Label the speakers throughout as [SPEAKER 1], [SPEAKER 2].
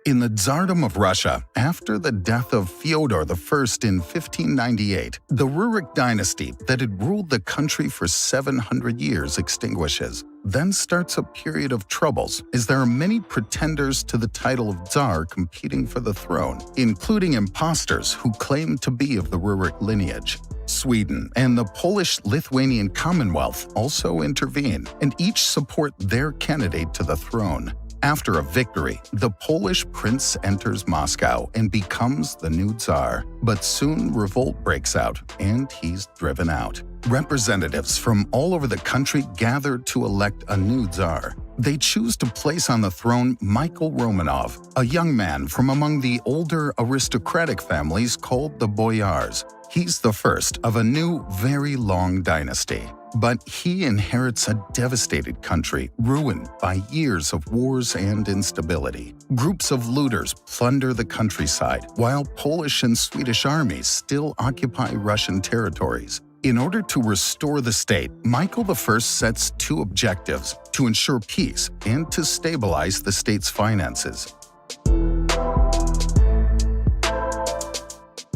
[SPEAKER 1] In the Tsardom of Russia, after the death of Fyodor I in 1598, the Rurik dynasty that had ruled the country for 700 years extinguishes. Then starts a period of troubles, as there are many pretenders to the title of Tsar competing for the throne, including impostors who claim to be of the Rurik lineage. Sweden and the Polish-Lithuanian Commonwealth also intervene, and each support their candidate to the throne. After a victory, the Polish prince enters Moscow and becomes the new Tsar. But soon revolt breaks out, and he's driven out. Representatives from all over the country gather to elect a new Tsar. They choose to place on the throne Michael Romanov, a young man from among the older aristocratic families called the Boyars. He's the first of a new, very long dynasty. But he inherits a devastated country ruined by years of wars and instability. Groups of looters plunder the countryside, while Polish and Swedish armies still occupy Russian territories. In order to restore the state, Michael I sets two objectives: to ensure peace and to stabilize the state's finances.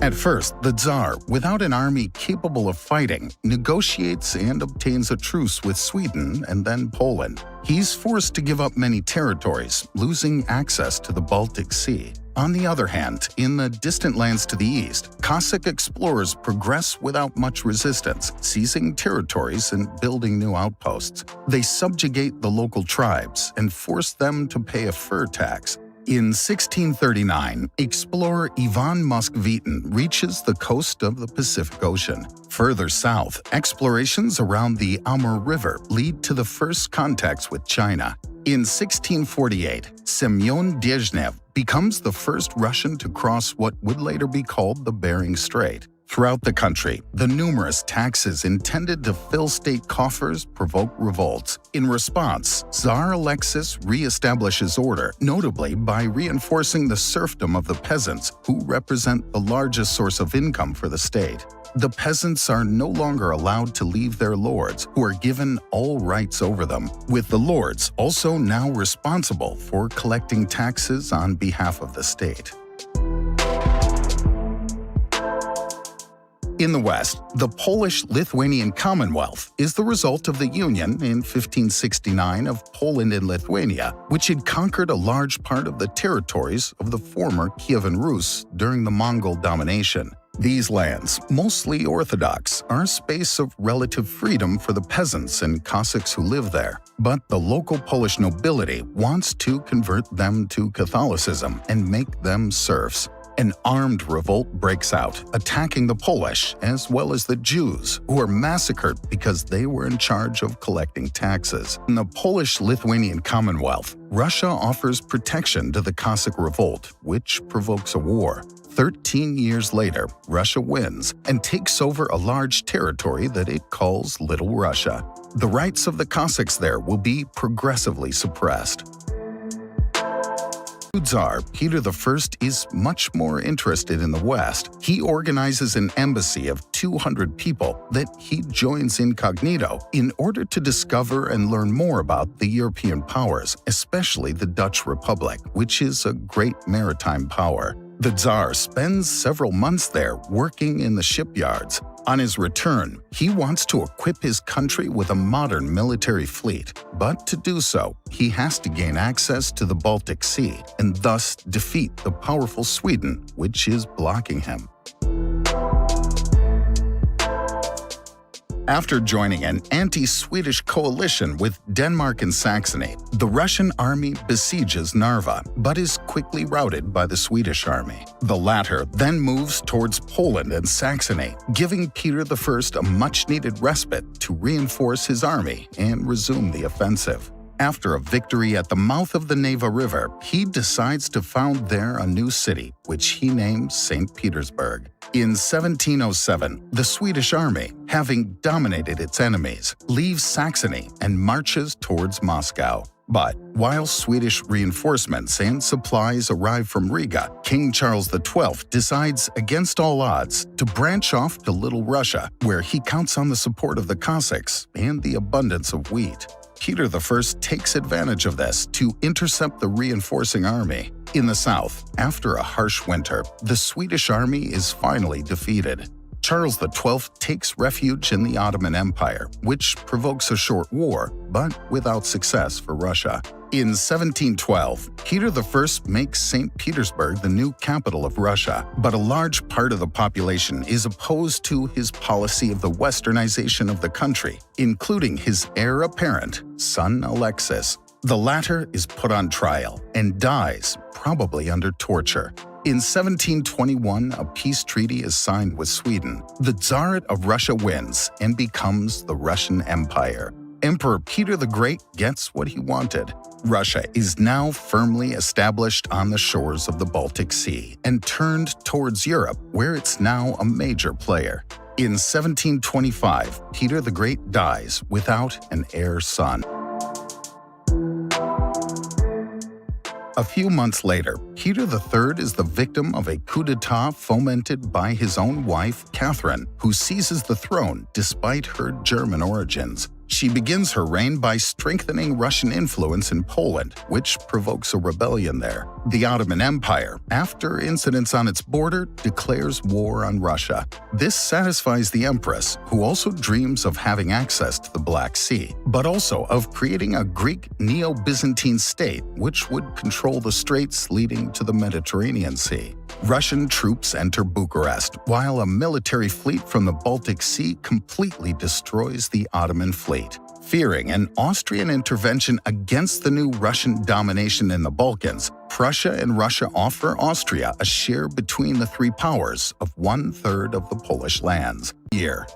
[SPEAKER 1] At first, the Tsar, without an army capable of fighting, negotiates and obtains a truce with Sweden and then Poland. He's forced to give up many territories, losing access to the Baltic Sea. On the other hand, in the distant lands to the east, Cossack explorers progress without much resistance, seizing territories and building new outposts. They subjugate the local tribes and force them to pay a fur tax. In 1639, explorer Ivan Moskvitin reaches the coast of the Pacific Ocean. Further south, explorations around the Amur River lead to the first contacts with China. In 1648, Semyon Dezhnev becomes the first Russian to cross what would later be called the Bering Strait. Throughout the country, the numerous taxes intended to fill state coffers provoke revolts. In response, Tsar Alexis reestablishes order, notably by reinforcing the serfdom of the peasants, who represent the largest source of income for the state. The peasants are no longer allowed to leave their lords, who are given all rights over them, with the lords also now responsible for collecting taxes on behalf of the state. In the West, the Polish-Lithuanian Commonwealth is the result of the union in 1569 of Poland and Lithuania, which had conquered a large part of the territories of the former Kievan Rus during the Mongol domination. These lands, mostly Orthodox, are a space of relative freedom for the peasants and Cossacks who live there. But the local Polish nobility wants to convert them to Catholicism and make them serfs. An armed revolt breaks out, attacking the Polish as well as the Jews, who are massacred because they were in charge of collecting taxes. In the Polish-Lithuanian Commonwealth, Russia offers protection to the Cossack revolt, which provokes a war. 13 years later, Russia wins and takes over a large territory that it calls Little Russia. The rights of the Cossacks there will be progressively suppressed. Tsar Peter I is much more interested in the West. He organizes an embassy of 200 people that he joins incognito in order to discover and learn more about the European powers, especially the Dutch Republic, which is a great maritime power. The Tsar spends several months there working in the shipyards. On his return, he wants to equip his country with a modern military fleet. But to do so, he has to gain access to the Baltic Sea and thus defeat the powerful Sweden, which is blocking him. After joining an anti-Swedish coalition with Denmark and Saxony, the Russian army besieges Narva, but is quickly routed by the Swedish army. The latter then moves towards Poland and Saxony, giving Peter I a much-needed respite to reinforce his army and resume the offensive. After a victory at the mouth of the Neva River, he decides to found there a new city, which he names St. Petersburg. In 1707, the Swedish army, having dominated its enemies, leaves Saxony and marches towards Moscow. But while Swedish reinforcements and supplies arrive from Riga, King Charles XII decides, against all odds, to branch off to Little Russia, where he counts on the support of the Cossacks and the abundance of wheat. Peter I takes advantage of this to intercept the reinforcing army. In the south, after a harsh winter, the Swedish army is finally defeated. Charles XII takes refuge in the Ottoman Empire, which provokes a short war, but without success for Russia. In 1712, Peter I makes St. Petersburg the new capital of Russia, but a large part of the population is opposed to his policy of the westernization of the country, including his heir apparent, son Alexis. The latter is put on trial and dies, probably under torture. In 1721, a peace treaty is signed with Sweden. The Tsarate of Russia wins and becomes the Russian Empire. Emperor Peter the Great gets what he wanted. Russia is now firmly established on the shores of the Baltic Sea and turned towards Europe, where it's now a major player. In 1725, Peter the Great dies without an heir son. A few months later, Peter III is the victim of a coup d'etat fomented by his own wife, Catherine, who seizes the throne despite her German origins. She begins her reign by strengthening Russian influence in Poland, which provokes a rebellion there. The Ottoman Empire, after incidents on its border, declares war on Russia. This satisfies the Empress, who also dreams of having access to the Black Sea, but also of creating a Greek Neo-Byzantine state which would control the straits leading to the Mediterranean Sea. Russian troops enter Bucharest, while a military fleet from the Baltic Sea completely destroys the Ottoman fleet. Fearing an Austrian intervention against the new Russian domination in the Balkans, Prussia and Russia offer Austria a share between the three powers of 1/3 of the Polish lands.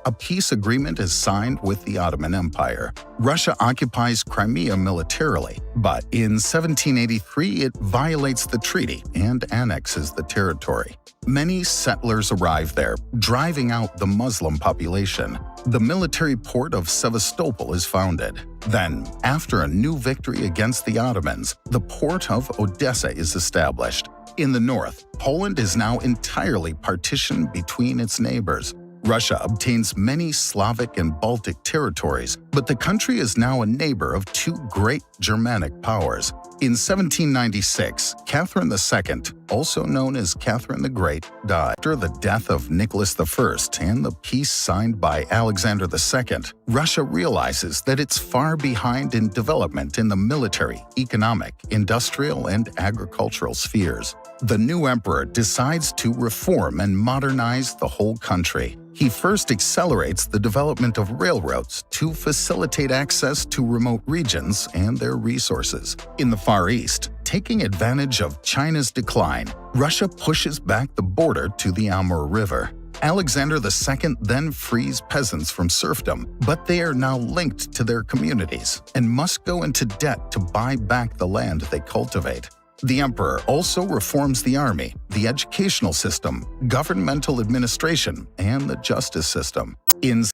[SPEAKER 1] A peace agreement is signed with the Ottoman Empire. Russia occupies Crimea militarily, but in 1783 it violates the treaty and annexes the territory. Many settlers arrive there, driving out the Muslim population. The military port of Sevastopol is founded. Then, after a new victory against the Ottomans, the port of Odessa is established. In the north, Poland is now entirely partitioned between its neighbors. Russia obtains many Slavic and Baltic territories, but the country is now a neighbor of two great Germanic powers. In 1796, Catherine II, also known as Catherine the Great, died. After the death of Nicholas I and the peace signed by Alexander II, Russia realizes that it's far behind in development in the military, economic, industrial, and agricultural spheres. The new emperor decides to reform and modernize the whole country. He first accelerates the development of railroads to facilitate access to remote regions and their resources. In the Far East, taking advantage of China's decline, Russia pushes back the border to the Amur River. Alexander II then frees peasants from serfdom, but they are now linked to their communities and must go into debt to buy back the land they cultivate. The emperor also reforms the army, the educational system, governmental administration, and the justice system. In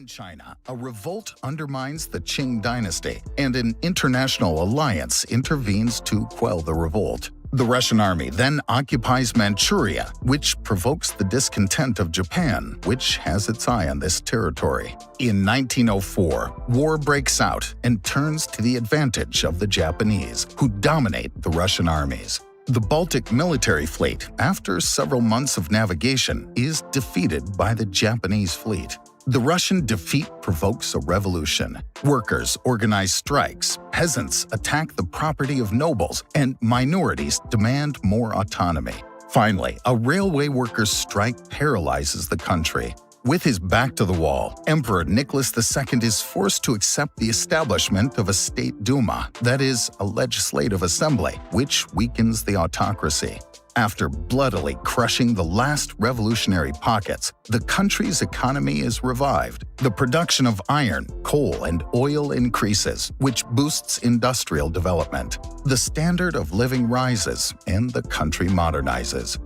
[SPEAKER 1] China, a revolt undermines the Qing dynasty, and an international alliance intervenes to quell the revolt. The Russian army then occupies Manchuria, which provokes the discontent of Japan, which has its eye on this territory. In 1904, war breaks out and turns to the advantage of the Japanese, who dominate the Russian armies. The Baltic military fleet, after several months of navigation, is defeated by the Japanese fleet. The Russian defeat provokes a revolution. Workers organize strikes, peasants attack the property of nobles, and minorities demand more autonomy. Finally, a railway workers' strike paralyzes the country. With his back to the wall, Emperor Nicholas II is forced to accept the establishment of a State Duma, that is, a legislative assembly, which weakens the autocracy. After bloodily crushing the last revolutionary pockets, the country's economy is revived. The production of iron, coal, and oil increases, which boosts industrial development. The standard of living rises, and the country modernizes.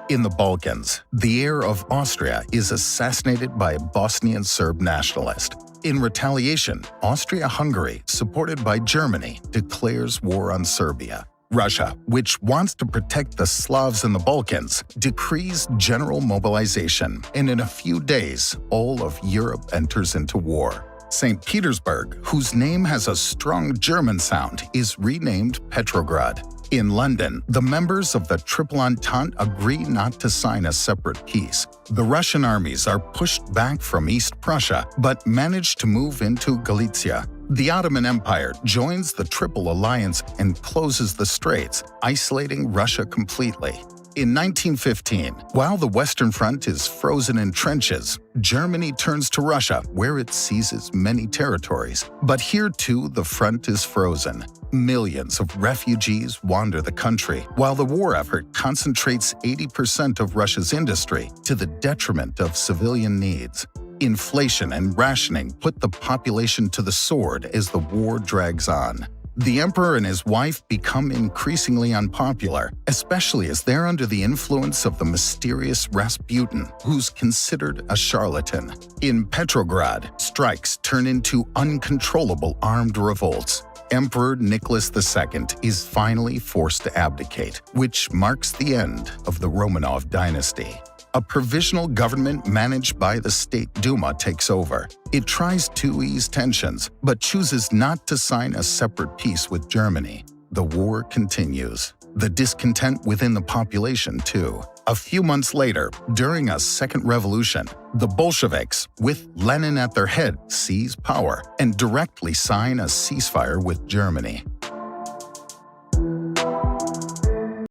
[SPEAKER 1] In the Balkans, the heir of Austria is assassinated by a Bosnian Serb nationalist. In retaliation, Austria-Hungary, supported by Germany, declares war on Serbia. Russia, which wants to protect the Slavs in the Balkans, decrees general mobilization, and in a few days, all of Europe enters into war. St. Petersburg, whose name has a strong German sound, is renamed Petrograd. In London, the members of the Triple Entente agree not to sign a separate peace. The Russian armies are pushed back from East Prussia, but manage to move into Galicia. The Ottoman Empire joins the Triple Alliance and closes the straits, isolating Russia completely. In 1915, while the Western Front is frozen in trenches, Germany turns to Russia, where it seizes many territories. But here too, the front is frozen. Millions of refugees wander the country, while the war effort concentrates 80% of Russia's industry to the detriment of civilian needs. Inflation and rationing put the population to the sword as the war drags on. The emperor and his wife become increasingly unpopular, especially as they're under the influence of the mysterious Rasputin, who's considered a charlatan. In Petrograd, strikes turn into uncontrollable armed revolts. Emperor Nicholas II is finally forced to abdicate, which marks the end of the Romanov dynasty. A provisional government managed by the State Duma takes over. It tries to ease tensions, but chooses not to sign a separate peace with Germany. The war continues. The discontent within the population, too. A few months later, during a second revolution, the Bolsheviks, with Lenin at their head, seize power and directly sign a ceasefire with Germany.